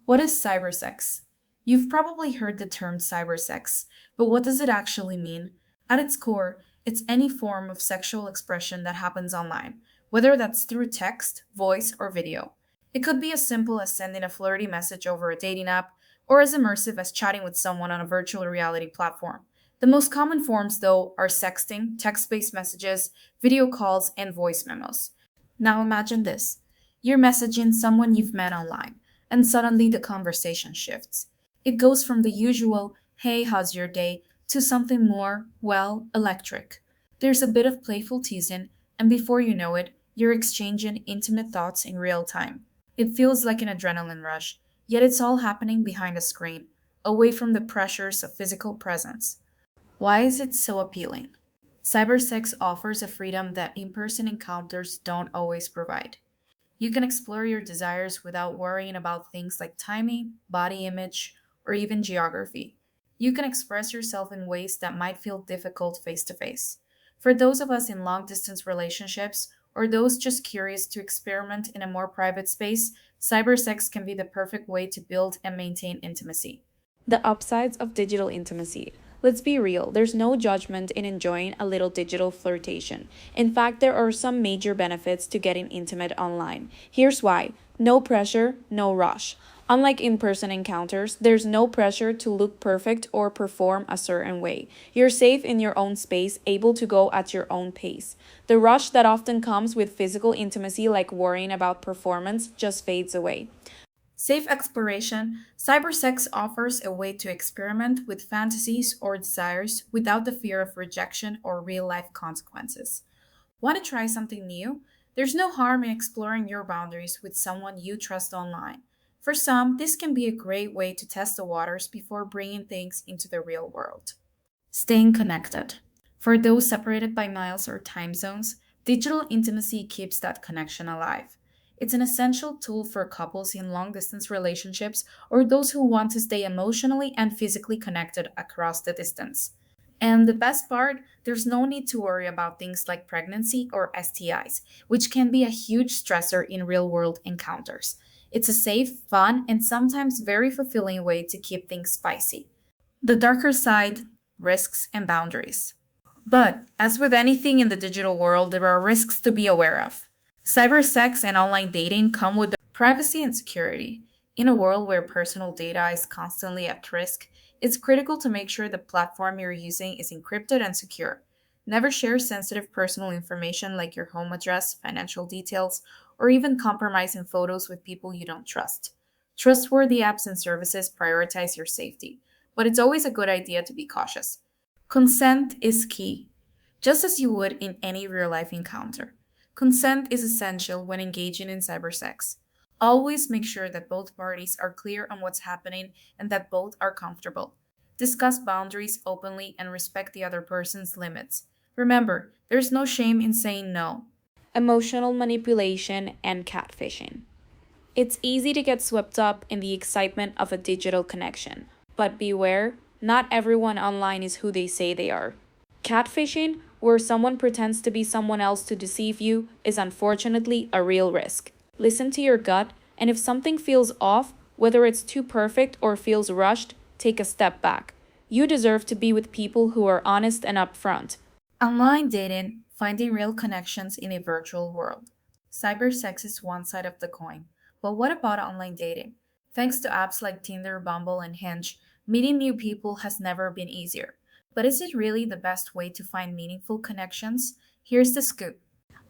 What is cybersex? You've probably heard the term cybersex, but what does it actually mean? At its core, it's any form of sexual expression that happens online, whether that's through text, voice, or video. It could be as simple as sending a flirty message over a dating app, or as immersive as chatting with someone on a virtual reality platform. The most common forms, though, are sexting, text based messages, video calls, and voice memos. Now imagine this: you're messaging someone you've met online, and suddenly the conversation shifts. It goes from the usual, hey, how's your day, to something more, well, electric. There's a bit of playful teasing, and before you know it, you're exchanging intimate thoughts in real time. It feels like an adrenaline rush, yet it's all happening behind a screen, away from the pressures of physical presence. Why is it so appealing? Cybersex offers a freedom that in person encounters don't always provide. You can explore your desires without worrying about things like timing, body image, or even geography. You can express yourself in ways that might feel difficult face to face. For those of us in long distance relationships, or those just curious to experiment in a more private space, cybersex can be the perfect way to build and maintain intimacy. The upsides of digital intimacy. Let's be real, there's no judgment in enjoying a little digital flirtation. In fact, there are some major benefits to getting intimate online. Here's why: no pressure, no rush. Unlike in person encounters, there's no pressure to look perfect or perform a certain way. You're safe in your own space, able to go at your own pace. The rush that often comes with physical intimacy, like worrying about performance, just fades away. Safe exploration, cybersex offers a way to experiment with fantasies or desires without the fear of rejection or real life consequences. Want to try something new? There's no harm in exploring your boundaries with someone you trust online. For some, this can be a great way to test the waters before bringing things into the real world. Staying connected. For those separated by miles or time zones, digital intimacy keeps that connection alive. It's an essential tool for couples in long distance relationships or those who want to stay emotionally and physically connected across the distance. And the best part, there's no need to worry about things like pregnancy or STIs, which can be a huge stressor in real world encounters. It's a safe, fun, and sometimes very fulfilling way to keep things spicy. The darker side: risks and boundaries. But as with anything in the digital world, there are risks to be aware of. Cybersex and online dating come with privacy and security. In a world where personal data is constantly at risk, it's critical to make sure the platform you're using is encrypted and secure. Never share sensitive personal information like your home address, financial details, or even compromising photos with people you don't trust. Trustworthy apps and services prioritize your safety, but it's always a good idea to be cautious. Consent is key, just as you would in any real life encounter. Consent is essential when engaging in cybersex. Always make sure that both parties are clear on what's happening and that both are comfortable. Discuss boundaries openly and respect the other person's limits. Remember, there's no shame in saying no. Emotional manipulation and catfishing. It's easy to get swept up in the excitement of a digital connection. But beware, not everyone online is who they say they are. Catfishing, where someone pretends to be someone else to deceive you, is unfortunately a real risk. Listen to your gut, and if something feels off, whether it's too perfect or feels rushed, take a step back. You deserve to be with people who are honest and upfront. Online dating, finding real connections in a virtual world. Cybersex is one side of the coin. But what about online dating? Thanks to apps like Tinder, Bumble, and Hinge, meeting new people has never been easier. But is it really the best way to find meaningful connections? Here's the scoop.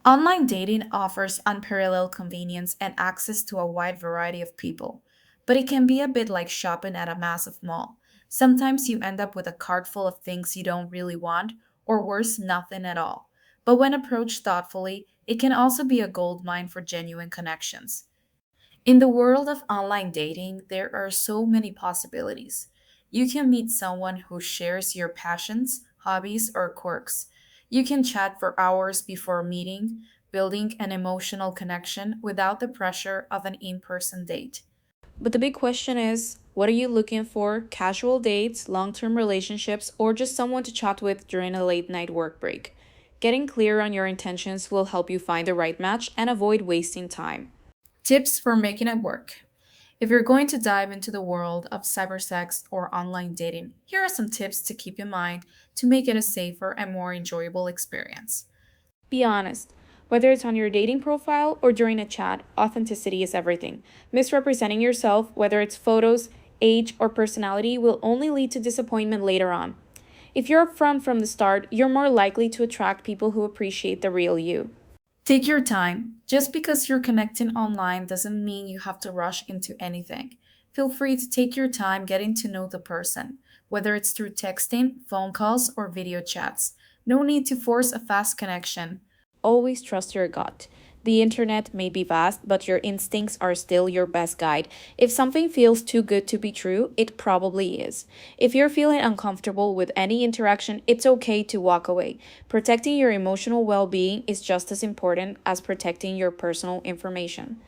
Online dating offers unparalleled convenience and access to a wide variety of people. But it can be a bit like shopping at a massive mall. Sometimes you end up with a cart full of things you don't really want, or worse, nothing at all. But when approached thoughtfully, it can also be a goldmine for genuine connections. In the world of online dating, there are so many possibilities. You can meet someone who shares your passions, hobbies, or quirks. You can chat for hours before meeting, building an emotional connection without the pressure of an in person date. But the big question is, what are you looking for? Casual dates, long term relationships, or just someone to chat with during a late night work break? Getting clear on your intentions will help you find the right match and avoid wasting time. Tips for making it work. If you're going to dive into the world of cybersex or online dating, here are some tips to keep in mind to make it a safer and more enjoyable experience. Be honest. Whether it's on your dating profile or during a chat, authenticity is everything. Misrepresenting yourself, whether it's photos, age, or personality, will only lead to disappointment later on. If you're upfront from the start, you're more likely to attract people who appreciate the real you. Take your time. Just because you're connecting online doesn't mean you have to rush into anything. Feel free to take your time getting to know the person, whether it's through texting, phone calls, or video chats. No need to force a fast connection. Always trust your gut. The internet may be vast, but your instincts are still your best guide. If something feels too good to be true, it probably is. If you're feeling uncomfortable with any interaction, it's okay to walk away. Protecting your emotional well being is just as important as protecting your personal information.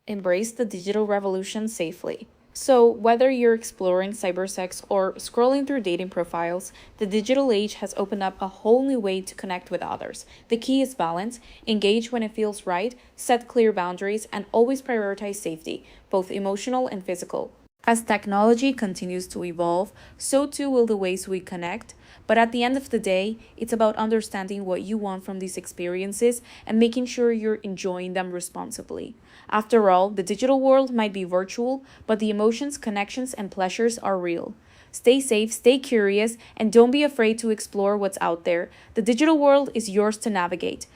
Embrace the digital revolution safely. So, whether you're exploring cybersex or scrolling through dating profiles, the digital age has opened up a whole new way to connect with others. The key is balance, engage when it feels right, set clear boundaries, and always prioritize safety, both emotional and physical. As technology continues to evolve, so too will the ways we connect. But at the end of the day, it's about understanding what you want from these experiences and making sure you're enjoying them responsibly. After all, the digital world might be virtual, but the emotions, connections, and pleasures are real. Stay safe, stay curious, and don't be afraid to explore what's out there. The digital world is yours to navigate.